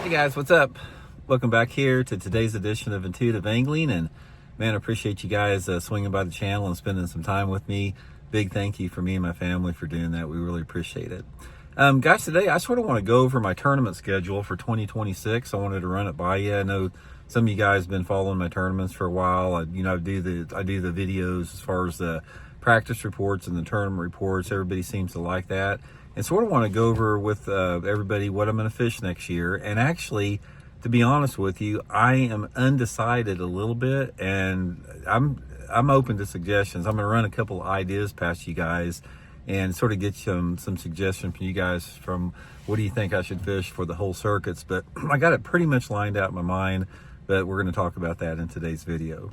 Hey guys, what's up? Welcome back here to today's edition of Intuitive Angling. And man, I appreciate you guys swinging by the channel and spending some time with me. Big thank you for me and my family for doing that. We really appreciate it. Guys, today I sort of want to go over my tournament schedule for 2026. I wanted to run it by you. I know some of you guys have been following my tournaments for a while. I do the videos as far as the practice reports and the tournament reports. Everybody seems to like that. And sort of want to go over with everybody what I'm going to fish next year. And actually, to be honest with you, I am undecided a little bit, and I'm open to suggestions. I'm going to run a couple of ideas past you guys and sort of get some suggestions from you guys from what do you think I should fish for the whole circuits. But I got it pretty much lined out in my mind, but we're going to talk about that in today's video.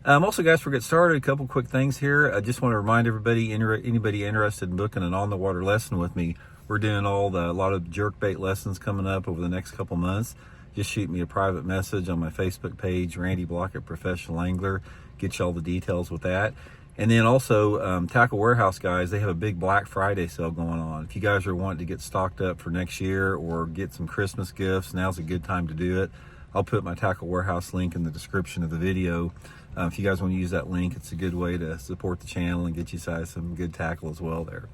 Also, guys, before we get started, a couple quick things here. I just want to remind everybody, anybody interested in booking an on-the-water lesson with me, we're doing a lot of jerkbait lessons coming up over the next couple months. Just shoot me a private message on my Facebook page, Randy Blaukat Professional Angler. Get you all the details with that. And then also, Tackle Warehouse guys, they have a big Black Friday sale going on. If you guys are wanting to get stocked up for next year or get some Christmas gifts, now's a good time to do it. I'll put my Tackle Warehouse link in the description of the video. If you guys want to use that link, it's a good way to support the channel and get you guys some good tackle as well there.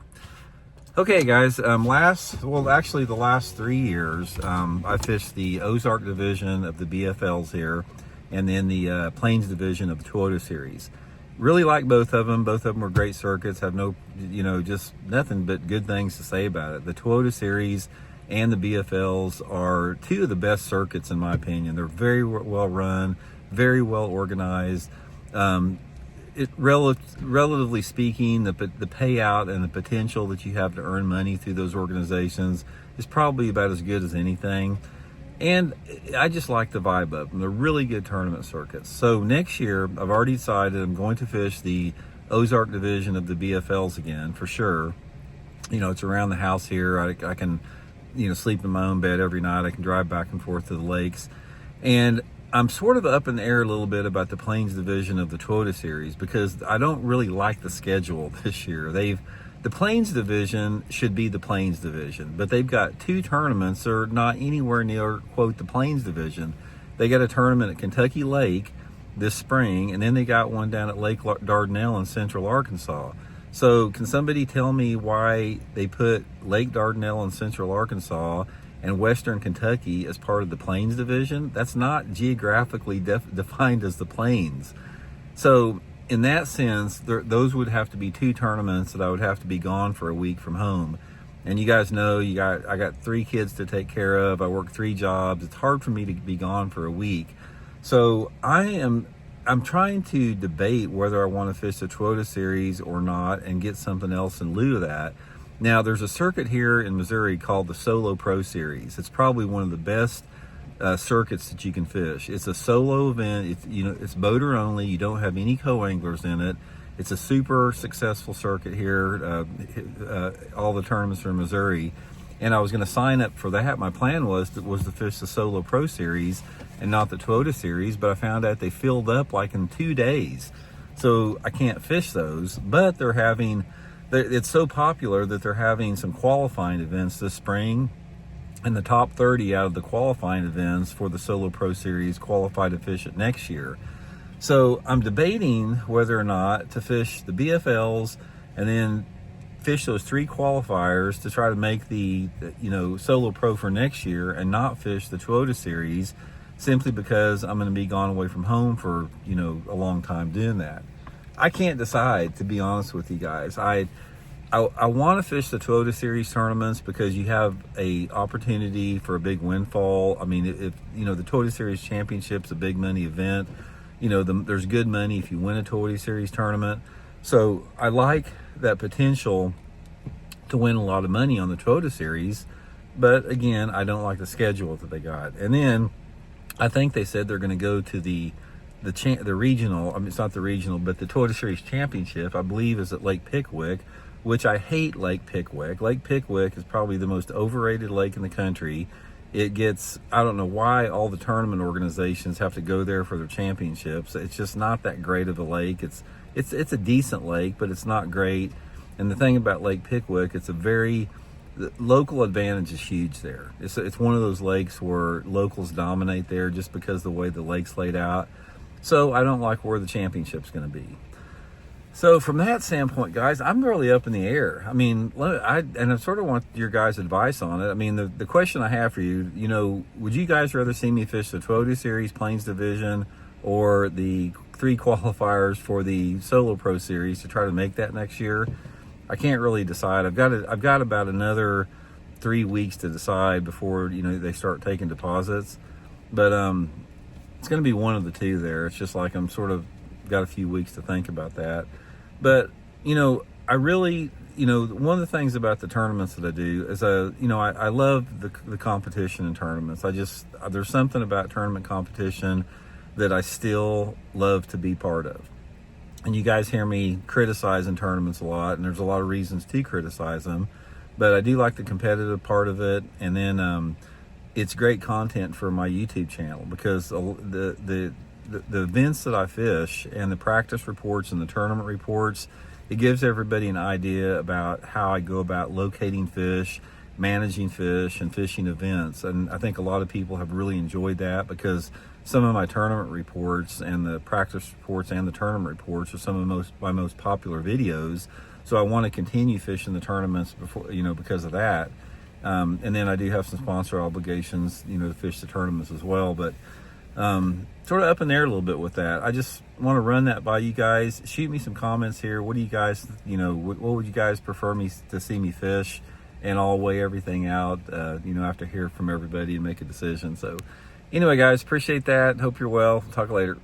Okay, guys, the last 3 years, I fished the Ozark division of the BFLs here, and then the Plains division of the Toyota series. Really like both of them. Both of them were great circuits. Have no, just nothing but good things to say about it. The Toyota series and the BFLs are two of the best circuits in my opinion. They're very well run, very well organized. Relatively speaking, the payout and the potential that you have to earn money through those organizations is probably about as good as anything. And I just like the vibe of them. They're really good tournament circuits. So next year, I've already decided I'm going to fish the Ozark division of the BFLs again, for sure. It's around the house here. I can, sleep in my own bed every night. I can drive back and forth to the lakes. And I'm sort of up in the air a little bit about the Plains division of the Toyota series because I don't really like the schedule this year. The Plains division should be the Plains division, but they've got two tournaments that are not anywhere near, quote, the Plains division. They got a tournament at Kentucky Lake this spring, and then they got one down at Lake Dardanelle in central Arkansas. So can somebody tell me why they put Lake Dardanelle in central Arkansas and western Kentucky as part of the Plains division? That's not geographically defined as the Plains. So in that sense, those would have to be two tournaments that I would have to be gone for a week from home. And you guys know I got 3 kids to take care of. I work 3 jobs. It's hard for me to be gone for a week. So I'm trying to debate whether I want to fish the Toyota series or not and get something else in lieu of that. Now, there's a circuit here in Missouri called the Solo Pro Series. It's probably one of the best circuits that you can fish. It's a solo event. It's boater only. You don't have any co-anglers in it. It's a super successful circuit here. All the tournaments are in Missouri, and I was going to sign up for that. My plan was to fish the Solo Pro Series and not the Toyota series, but I found out they filled up like in 2 days, so I can't fish those. But it's so popular that they're having some qualifying events this spring, and the top 30 out of the qualifying events for the Solo Pro Series qualify to fish it next year. So I'm debating whether or not to fish the BFLs and then fish those 3 qualifiers to try to make the Solo Pro for next year and not fish the Toyota Series simply because I'm going to be gone away from home for a long time doing that. I can't decide, to be honest with you guys. I want to fish the Toyota Series tournaments because you have a opportunity for a big windfall. I mean, if the Toyota Series Championship's a big money event. There's good money if you win a Toyota Series tournament. So I like that potential to win a lot of money on the Toyota Series. But again, I don't like the schedule that they got. And then I think they said they're going to go to the regional. I mean, it's not the regional, but the Toyota Series Championship, I believe, is at Lake Pickwick, which I hate Lake Pickwick. Lake Pickwick is probably the most overrated lake in the country. It gets, I don't know why all the tournament organizations have to go there for their championships. It's just not that great of a lake. It's a decent lake, but it's not great. And the thing about Lake Pickwick, it's a very the local advantage is huge there. It's one of those lakes where locals dominate there just because of the way the lake's laid out. So I don't like where the championship's going to be. So from that standpoint, guys, I'm really up in the air. I mean, I sort of want your guys' advice on it. I mean, the question I have for you, would you guys rather see me fish the Toyota Series Plains Division or the 3 qualifiers for the Solo Pro Series to try to make that next year? I can't really decide. I've got about another 3 weeks to decide before they start taking deposits. But it's going to be one of the two there. It's just like I'm sort of got a few weeks to think about that. But I really one of the things about the tournaments that I do is I love the competition in tournaments. There's something about tournament competition that I still love to be part of. And you guys hear me criticizing tournaments a lot, and there's a lot of reasons to criticize them, but I do like the competitive part of it. And then it's great content for my YouTube channel because the events that I fish and the practice reports and the tournament reports, it gives everybody an idea about how I go about locating fish, managing fish, and fishing events. And I think a lot of people have really enjoyed that because some of my tournament reports and the practice reports and the tournament reports are some of my most popular videos. So I want to continue fishing the tournaments because of that. And then I do have some sponsor obligations, to fish the tournaments as well. But sort of up in there a little bit with that. I just want to run that by you guys. Shoot me some comments here. What do you guys, what would you guys prefer me to see me fish? And I'll weigh everything out, after hear from everybody and make a decision. So anyway, guys, appreciate that. Hope you're well. Talk later.